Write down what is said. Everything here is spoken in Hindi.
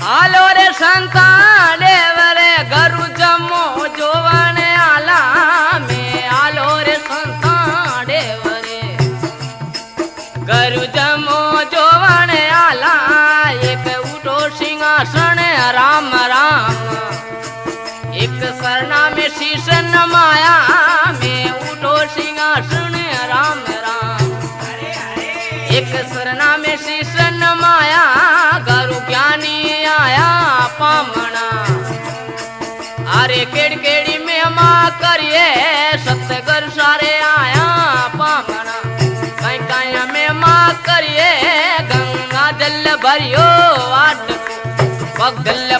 હાલો રે સંતા દેવરે ગરુ જમો જોવાને આલા મે હાલો રે સંતા દેવરે ગરુ જમો જોવાને આલા એક ઉઠો સિંહાસન રામ રામ એક સરના में शीश नमाया में उठो सिंहासन राम राम एक सरना में शीश नमाया गरु ज्ञानी आया पामना अरे केड़ केड़ी में मां करिए सतगर सारे आया पामना कई कई में मां करिए गंगा जल भरियो वाट पगल